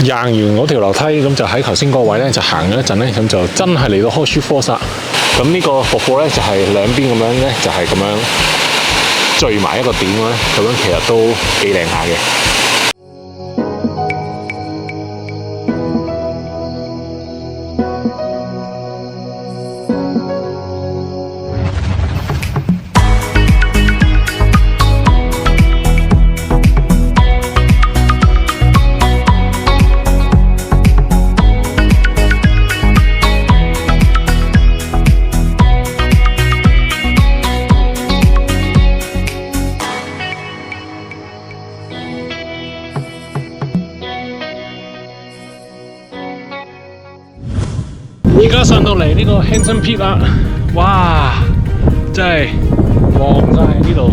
行完嗰條樓梯，咁就喺頭先嗰位咧就行咗一陣咧，咁就真係嚟到 Horseshoe Falls啦。咁呢個瀑布咧就係兩邊咁樣咧，就係咁樣聚埋一個點咧，咁樣其實都幾靚下嘅。而家上到嚟呢個 Henson Peak 啦，哇！真係望晒呢度。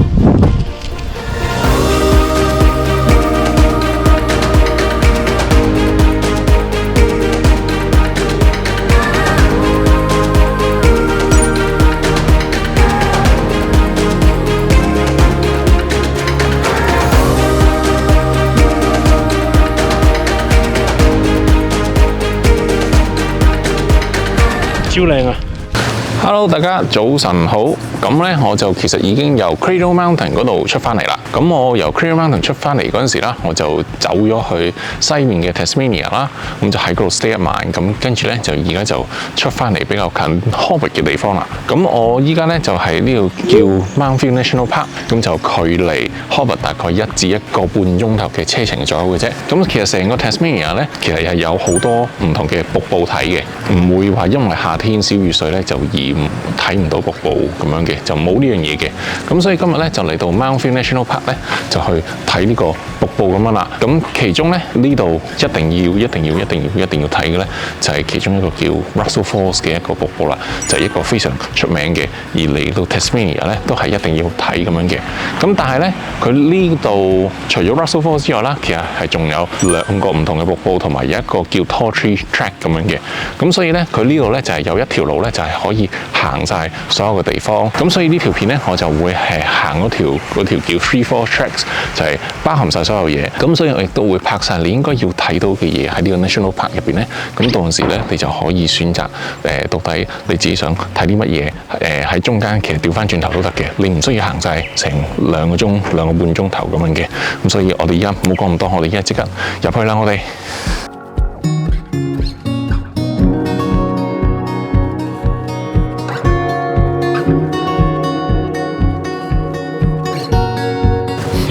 超靚啊 ！Hello， 大家早晨好。咁咧，我就其實已經由 Cradle Mountain 嗰度出翻嚟啦。咁我由 Cradle Mountain 出翻嚟嗰陣時啦，我就走咗去西面嘅 Tasmania 啦。咁就喺嗰度 stay 一晚。咁跟住咧，就而家就出翻嚟比較近 Hobart 嘅地方啦。咁我依家咧就喺呢度叫 Mountfield National Park。咁就距離 Hobart 大概1至1個半鐘頭嘅車程左右嘅啫。咁其實成個 Tasmania 咧，其實係有好多唔同嘅瀑布睇嘅，唔會話因為夏天小雨水咧就而睇唔到瀑布咁樣嘅，就冇呢樣嘢嘅。咁所以今日咧就嚟到 Mountfield National Park 咧，就去睇呢個瀑布咁樣啦。咁其中咧呢度一定要睇嘅咧，就係其中一個叫 Russell Falls 嘅一個瀑布啦，就係一個非常出名嘅，而嚟到 Tasmania 咧都係一定要睇咁樣嘅。咁但係咧，佢呢度除咗 Russell Falls 之外啦，其實係仲有2個唔同嘅瀑布，同埋有一個叫 Tall Tree Track 咁樣嘅。咁所以咧，佢呢度咧就係有一條路咧，就係可以行晒所有嘅地方。咁所以呢條片咧，我就會係行嗰條叫 3-4 Tracks， 就係包含晒所有嘢。咁所以我亦都會拍晒你應該要睇到嘅嘢喺呢個 National Park 入邊咧。咁到陣時咧，你就可以選擇到底你自己想睇啲乜嘢。喺中間其實調翻轉頭都得嘅，你唔需要行晒成2個鐘、2個半鐘頭咁樣嘅。咁所以我哋而家唔好講咁多，我哋而家即刻入去啦，我哋。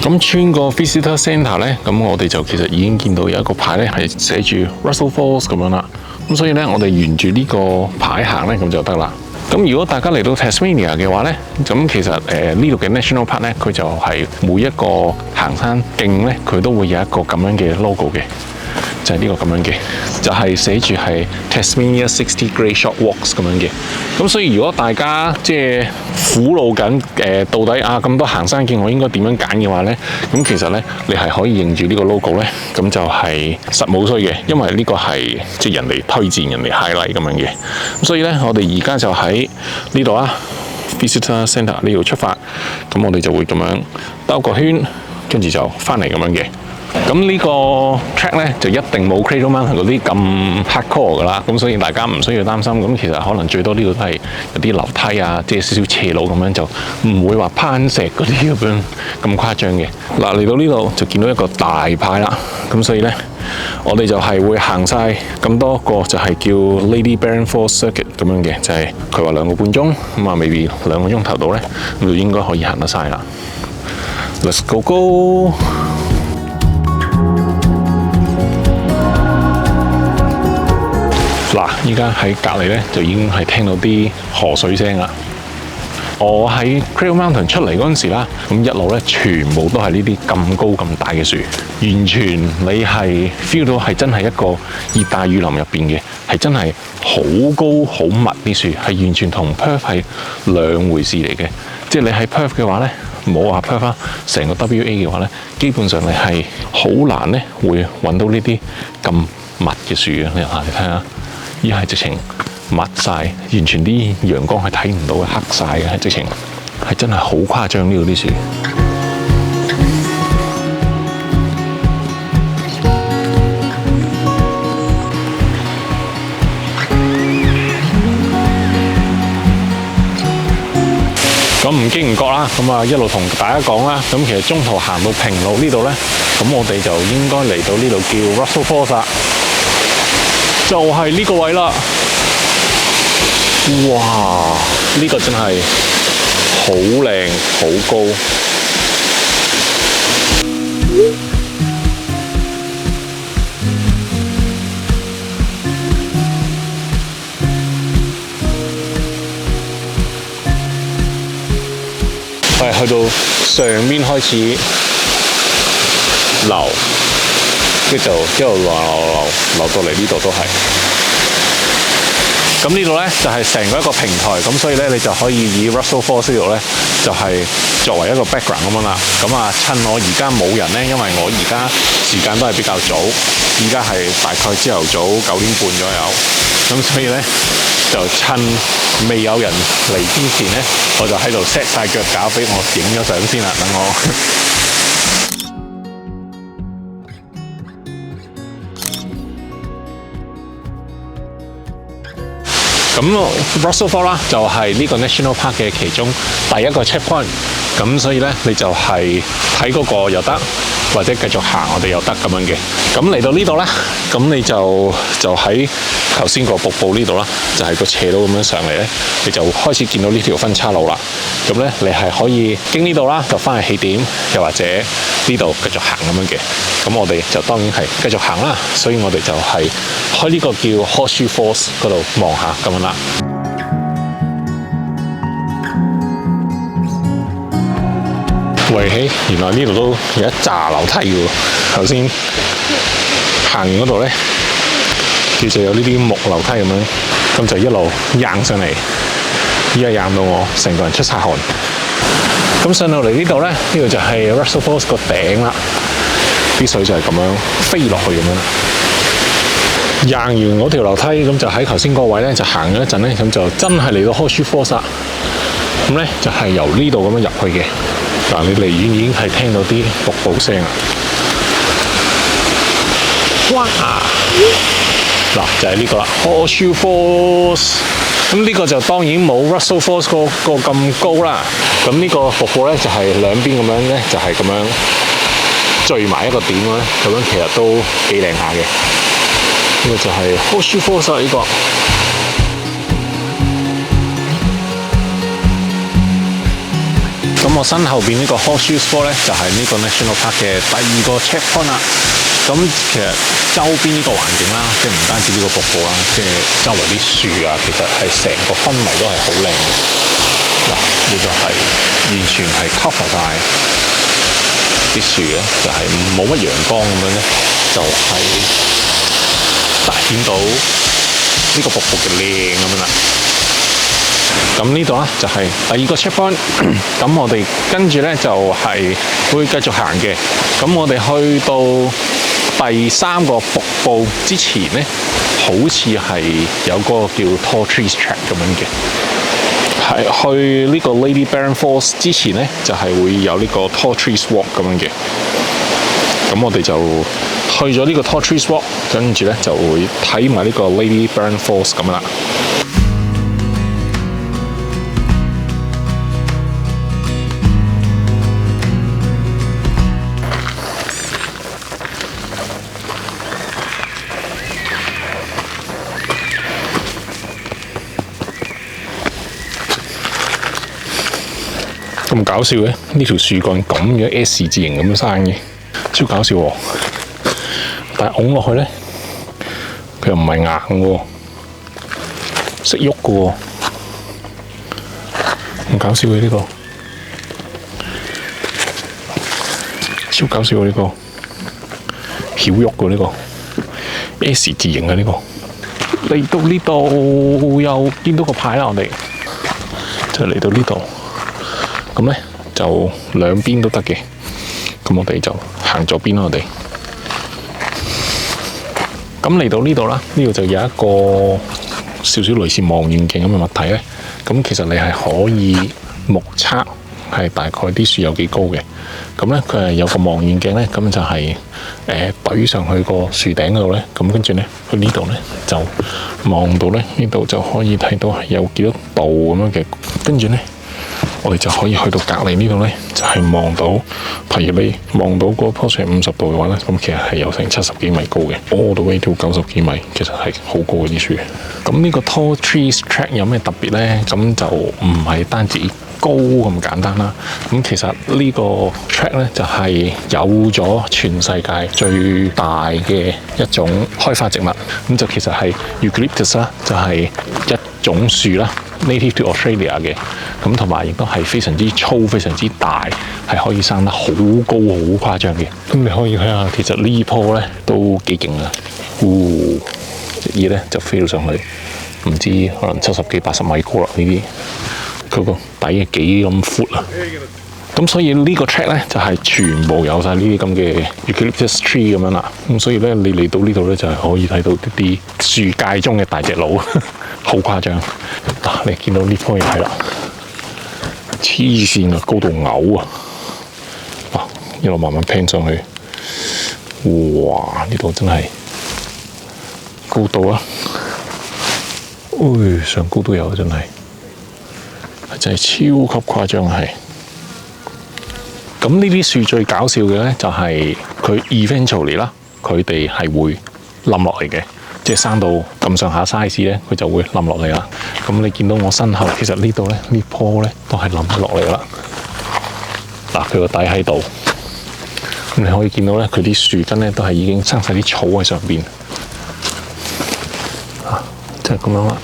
咁穿過 Visitor Centre 咧，咁我哋就其實已經見到有一個牌咧，係寫住 Russell Falls 咁樣啦。咁所以咧，我哋沿住呢個牌行咧，咁就得啦。咁如果大家嚟到 Tasmania 嘅話咧，咁其實呢度嘅 National Park 咧，佢就係每一個行山徑咧，佢都會有一個咁樣嘅 logo 嘅。就係呢個咁樣嘅，就係寫住係 Tasmania 60 Great Short Walks 咁樣嘅。咁所以如果大家即係苦惱緊到底咁多行山徑我應該點樣揀嘅話咧，咁其實咧你係可以認住呢個 logo 咧，咁就係實冇衰嘅，因為呢個係即係人哋推薦、人哋 highlight 咁樣嘅。咁所以咧，我哋而家就喺呢度啊 Visitor Centre 呢度出發，咁我哋就會咁樣兜個圈，跟住就翻嚟咁樣嘅。咁呢個 track 咧就一定冇 Cradle Mountain 嗰啲咁 hardcore 噶啦，咁所以大家唔需要擔心。咁其實可能最多呢度都係有啲樓梯啊，即係少少斜路咁樣，就唔會話攀石嗰啲咁誇張嘅。嗱，嚟到呢度就見到一個大牌啦，咁所以咧我哋就係會行晒咁多個就係叫 Lady Baron Falls Circuit 咁樣嘅，就係佢話2個半鐘，咁啊 maybe 2個鐘頭到咧，咁就應該可以行得晒啦。Let's go！嗱，依家喺隔離咧就已經係聽到啲河水聲啦。我喺 Cradle Mountain 出嚟嗰陣時啦，咁一路咧全部都係呢啲咁高咁大嘅樹，完全你係 feel 到係真係一個熱帶雨林入邊嘅，係真係好高好密啲樹，係完全同 Perth 係兩回事嚟嘅。即係你喺 Perth 嘅話咧，冇話 Perth 成個 WA 嘅話咧，基本上你係好難咧會揾到呢啲咁密嘅樹嘅。你睇下。依係直情密晒，完全啲陽光係睇唔到嘅，黑晒嘅，係直情係真係好誇張呢度啲樹。咁唔經唔覺啦，咁啊一路同大家講啦，咁其實中途行到平路呢度咧，咁我哋就應該嚟到呢度叫 Russell Falls 啦，就係呢個位啦。哇！呢個真係好靚，好高。我係去到上邊開始流，跟住就一路流到嚟呢度都係。咁呢度咧就係成個一個平台，咁所以咧你就可以以 Russell Falls 呢度咧就係作為一個 background 咁樣啦。咁啊，趁我而家冇人咧，因為我而家時間都係比較早，而家係大概朝頭早9點半左右，咁所以咧就趁未有人嚟之前咧，我就喺度 set 晒腳架俾我影咗相先啦，等我。咁 Russell Falls 啦，就係呢個 National Park 嘅其中第一個 checkpoint， 咁所以咧你就係睇嗰個又得，或者繼續行我哋又得咁樣嘅。咁嚟到呢度咧，咁你就喺頭先個瀑布呢度啦，就係個斜路咁樣上嚟咧，你就開始見到呢條分岔路啦。咁咧你係可以經呢度啦，就翻去起點，又或者呢度繼續行咁樣嘅。咁我哋就當然係繼續行啦，所以我哋就係開呢個叫 Horseshoe Falls 嗰度望下咁樣啦。喂起，原來呢度都有一紮樓梯嘅喎。頭先行完嗰度咧，佢就有呢啲木樓梯咁樣，咁就一路硬上嚟，依家硬到我成個人出晒汗。咁上到嚟呢度咧，呢度就係 Russell Falls 個頂啦。啲水就係咁樣飛落去咁樣。行完嗰條樓梯，咁就喺頭先嗰個位咧，就行咗一陣咧，咁就真係嚟到 Horseshoe Falls 啦。咁咧就係由呢度咁樣入去嘅。嗱，你離遠已經係聽到啲瀑布聲啦。哇！嗱，就係呢個啦 ，Horseshoe Falls。咁呢個就當然冇 Russell Falls 個咁高啦。咁呢個瀑布咧就係兩邊咁樣咧，就係咁樣聚埋一個點咧，咁樣其實都幾靚下嘅。呢個就係 Horseshoe Falls 啦，呢個。咁我身後邊呢個 Horseshoe Falls 咧，就係呢個 National Park 嘅第二個 checkpoint 啦。咁其實周邊呢個環境啦，即係唔單止呢個瀑布啦，即係周圍啲樹啊，其實係成個氛圍都係好靚嘅。嗱，呢個係完全係 cover 晒啲樹嘅，就係冇乜陽光咁樣咧，就係凸顯到呢個瀑布嘅靚咁樣啦。咁呢度咧就係第二個 checkpoint， 咁我哋跟住咧就係會繼續行嘅。咁我哋去到第三個瀑布之前咧，好似係有個叫 Tall Trees Track 咁樣嘅。係去呢個 Lady Baron Falls 之前咧，就係會有呢個 Tall Trees Walk 咁樣嘅。咁我哋就去咗呢個 Tall Trees Walk， 跟住咧就會睇埋呢個 Lady Baron Falls 咁啦。咁搞笑嘅，呢條樹幹咁嘅 S 字形咁樣生嘅，超搞笑喎！但係拱落去咧，佢又唔係硬嘅，識喐嘅喎，咁搞笑嘅呢個，超搞笑嘅呢個，曉喐嘅呢個 S 字形嘅呢個。嚟到呢度又見到個牌啦，我哋就嚟到呢度。咁咧就兩邊都得嘅，咁我哋就行左邊啦，我哋。咁嚟到呢度啦，呢度就有一個少少類似望遠鏡咁嘅物體咧。咁其實你係可以目測係大概啲樹有幾高嘅。咁咧佢係有個望遠鏡咧，咁就係懟上去個樹頂嗰度咧，咁跟住咧去呢度咧就望到咧呢度就可以睇到係有幾多度咁樣嘅，跟住咧。我哋就可以去到隔離呢度咧，就係望到，譬如你望到嗰棵樹50度嘅話咧，咁其實係有成70幾米高嘅 ，all the way to 90幾米，其實係好高嘅啲樹。咁呢個 Tall Trees Track 有咩特別咧？咁就唔係單止高咁簡單啦，咁其實呢個 track 咧就係有咗全世界最大嘅一種開花植物，咁就其實係 Eucalyptus 啦，就係一種樹啦 ，native to Australia 嘅，咁同埋亦都係非常之粗、非常之大，係可以生得好高、好誇張嘅。咁你可以睇下，其實呢棵咧都幾勁啊！隻葉咧就飛到上去，唔知可能70幾80米高啦呢啲。佢個底幾咁闊啊！咁所以呢個 track 咧就係全部有晒呢啲咁嘅 Eucalyptus tree 咁樣啦。咁所以咧你嚟到呢度咧就係可以睇到啲樹界中嘅大隻佬，好誇張。你見到呢棵又係啦，黐線啊，高到嘔啊！一路慢慢拼上去，哇！呢度真係高度啊！上高都有，真係。真係超級誇張係，咁呢啲樹最搞笑嘅咧，就係佢 eventually 啦，佢哋係會冧落嚟嘅，即係生到咁上下 size 咧，佢就會冧落嚟啦。咁你見到我身後，其實呢度咧呢棵咧都係冧落嚟啦。嗱，佢個底喺度，咁你可以見到咧，佢啲樹根咧都係已經生晒啲草喺上邊，即係咁樣啦。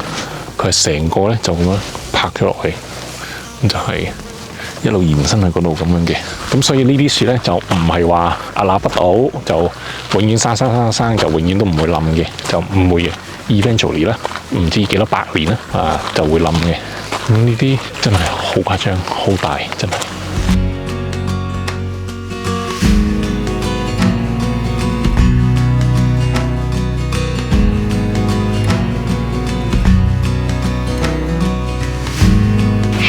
佢係成個咧就咁樣拍咗落去。就係一路延伸喺嗰度咁樣嘅，咁所以呢啲樹咧就唔係話屹立不倒，就永遠生就永遠都唔會冧嘅，就唔會嘅。Eventually 啦，唔知幾多百年啦，就會冧嘅。咁呢啲真係好誇張，好大，真係。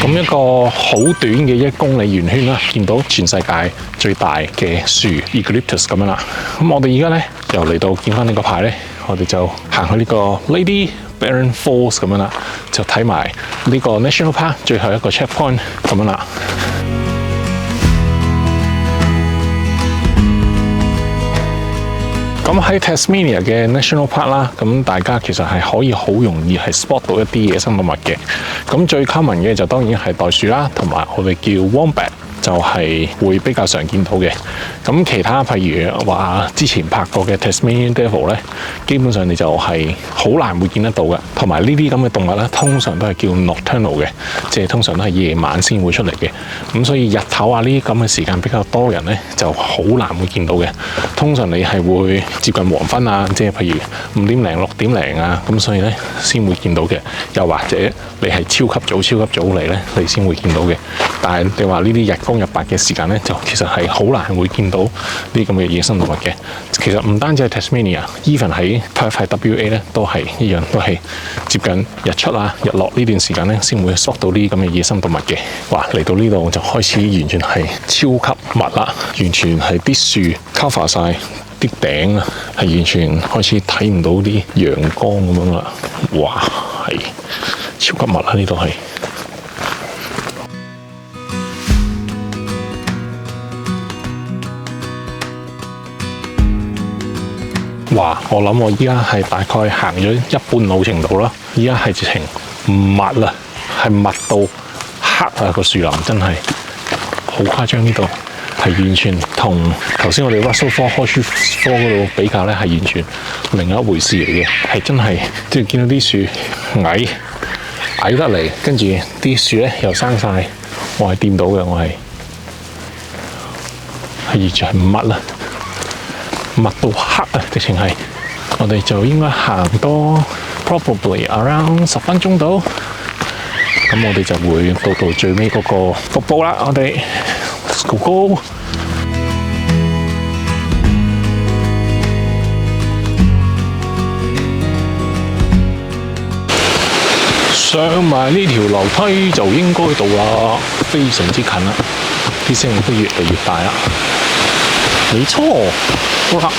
咁一個好短嘅1公里圓圈啦，見到全世界最大嘅樹 Eucalyptus 咁樣啦。咁我哋而家咧又嚟到見翻呢個牌咧，我哋就行去呢個 Lady Byron Falls 咁樣啦，就睇埋呢個 National Park 最後一個 checkpoint 咁樣啦。咁喺 Tasmania 嘅 National Park 啦，咁大家其實係可以好容易係 spot 到一啲野生動物嘅。咁最 common 嘅就當然係袋鼠啦，同埋我哋叫 Wombat。就係會比較常見到嘅。咁其他譬如話之前拍過嘅 Tasmanian Devil 咧，基本上你就係好難會見得到嘅。同埋呢啲咁嘅動物咧，通常都係叫 nocturnal 嘅，即係通常都係夜晚先會出嚟嘅。咁所以日頭啊呢啲咁嘅時間比較多人咧，就好難會見到嘅。通常你係會接近黃昏啊，即係譬如5點零、6點零啊，咁所以咧先會見到嘅。又或者你係超級早嚟咧，你先會見到嘅。但係你話呢啲日光日白嘅時間咧，就其實係好難會見到呢啲咁嘅野生動物嘅。其實唔單止係 Tasmania，even 喺 Perth WA 咧都係一樣，都係接近日出啊、日落呢段時間咧，先會縮到呢啲咁嘅野生動物嘅。哇！嚟到呢度就開始完全係超級密啦，完全係啲樹 cover 晒啲頂啊，係完全開始睇唔到啲陽光咁樣啦。哇！係超級密啦，呢度係。哇！我諗我依家係大概行咗一半路程度啦，依家係直情唔密啦，係密到黑啊！個樹林真係好誇張，呢度係完全同頭先我哋 Russell Falls 開書科嗰度比較咧，係完全另一回事嚟嘅，係真係即係見到啲樹矮得嚟，跟住啲樹咧又生晒，我係掂到嘅，我係完全係唔密啦。密到黑啊！直情係，我哋就應該行多 probably around 10分鐘到，咁我哋就會到最尾嗰個瀑布啦。我哋 Let's go！ 上埋呢條樓梯就應該到啦，非常之近啦，啲聲都越嚟越大啦。沒錯，好啦，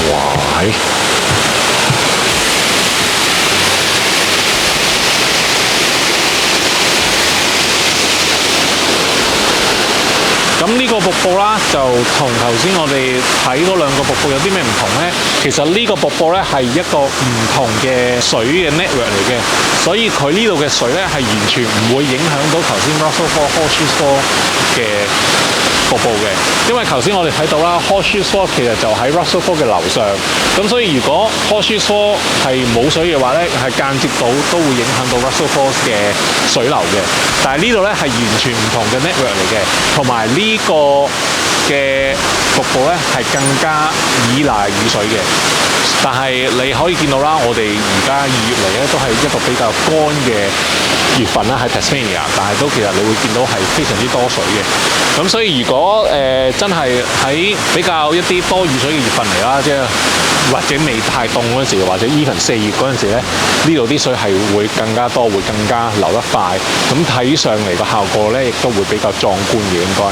哇！布啦，就同頭先我哋睇嗰兩個瀑布有啲咩唔同呢？其實呢個瀑布咧係一個唔同嘅水嘅 network 嚟嘅，所以佢呢度嘅水咧係完全唔會影響到頭先 Russell Falls Horseshoe Falls 嘅瀑布嘅，因為頭先我哋睇到啦 ，Horseshoe Falls 其實就喺 Russell Falls 嘅樓上，咁所以如果 Horseshoe Falls 係冇水嘅話咧，係間接到都會影響到 Russell Falls 嘅水流嘅。但係呢度咧係完全唔同嘅 network 嚟嘅，同埋呢個嘅瀑布咧係更加依賴雨水嘅。但係你可以見到啦，我哋而家2月嚟咧都係一個比較乾嘅月份啦，喺 Tasmania， 但係都其實你會見到係非常之多水嘅。咁所以如果真係喺比較一啲多雨水嘅月份嚟啦，即係或者未太凍嗰陣時，或者 even 4月嗰陣時咧，呢度啲水係會更加多，會更加流得快。咁睇上嚟個效果咧，亦都會比較壯觀嘅應該。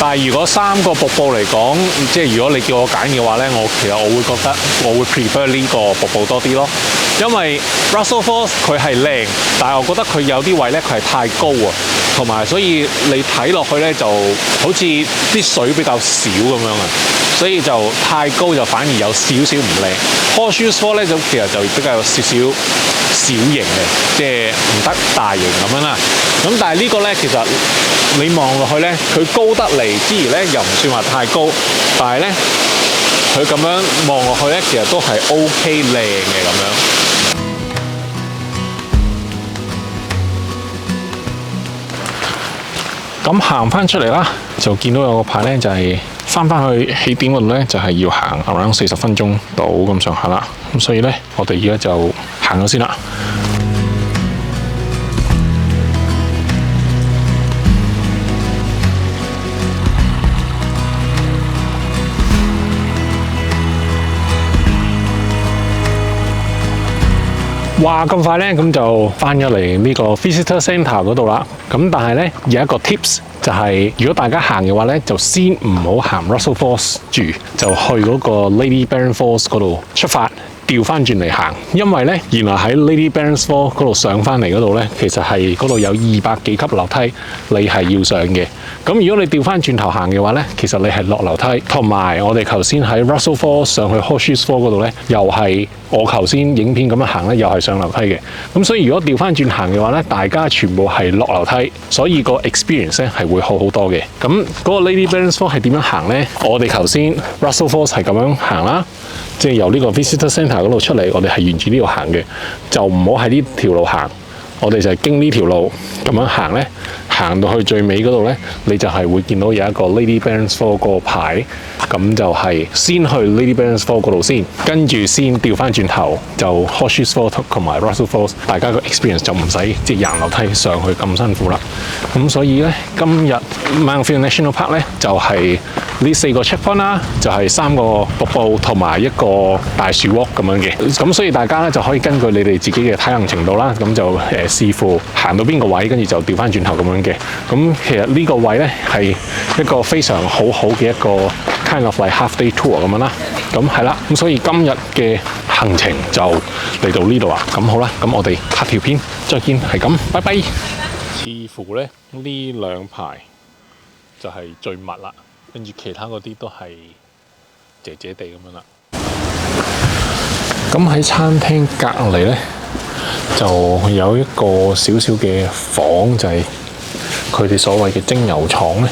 但係如果3個瀑布嚟講，即係如果你叫我揀嘅話咧，其實我會覺得我會 prefer 呢個瀑布多啲咯，因為 Russell Falls 佢係靚，但係我覺得佢有啲位咧佢係太高啊，同埋所以你睇落去咧就好似啲水比較少咁樣啊，所以就太高就反而有少少唔靚。Horseshoe Falls 咧就其實就比較有少少小型嘅，即係唔得大型咁樣啦。咁但係呢個咧其實你望落去咧，佢高得嚟之餘咧又唔算話太高，但係咧佢咁樣望落去咧，其實都係 OK 靚嘅咁樣。咁行翻出嚟啦，就見到有個牌咧，就係翻去起點嗰度咧，就係要行 around 40分鐘到咁上下啦。咁所以咧，我哋而家就行咗先啦。話咁快咧，咁就翻咗嚟呢個 Visitor Centre 嗰度啦。咁但係咧有一個 tips 就係，如果大家行嘅話咧，就先唔好行 Russell Falls 住，就去嗰個 Lady Byron Falls 嗰度出發。調翻轉嚟行，因為咧原來喺 Lady Byron Falls 嗰度上翻嚟嗰度咧，其實係嗰度有200幾級樓梯，你係要上嘅。咁如果你調翻轉頭行嘅話咧，其實你係落樓梯。同埋我哋頭先喺 Russell Falls 上去 Horseshoe Falls 嗰度咧，又係我頭先影片咁樣行咧，又係上樓梯嘅。咁所以如果調翻轉行嘅話咧，大家全部係落樓梯，所以個 experience 咧係會好好多嘅。咁嗰個 Lady Byron Falls 係點樣行咧？我哋頭先 Russell Falls 係咁樣行啦。即係由呢個 Visitor Centre 嗰度出嚟，我哋係沿住呢度行嘅，就唔好喺呢條路行。我哋就係經呢條路咁樣行咧，行到去最尾嗰度咧，你就係會見到有一個 Lady Byron Falls 個牌，咁就係先去 Lady Byron Falls 嗰度先，跟住先調翻轉頭就 Horseshoe Falls 同埋 Russell Falls， 大家個 experience 就唔使即係行樓梯上去咁辛苦啦。咁所以咧，今日 Mount Phelan National Park 咧就係呢4個 checkpoint 啦，就係3個瀑布同埋一個大樹 walk 咁樣嘅。咁所以大家咧就可以根據你哋自己嘅體能程度啦，咁就視乎行到邊個位，跟住就調翻轉頭咁樣嘅。咁其實呢個位咧係一個非常好嘅一個 kind of like half day tour 咁樣啦。咁係啦，咁所以今日嘅行程就嚟到呢度啦。咁好啦，咁我哋下條片再見，係咁，拜拜。似乎咧呢2排就係最密啦，跟住其他嗰啲都係姐姐地咁樣啦。咁喺餐廳隔離咧，就有一個少少嘅房，就係佢哋所謂嘅蒸油廠咧。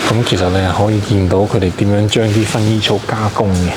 咁其實你係可以見到佢哋點樣將啲薰衣草加工嘅。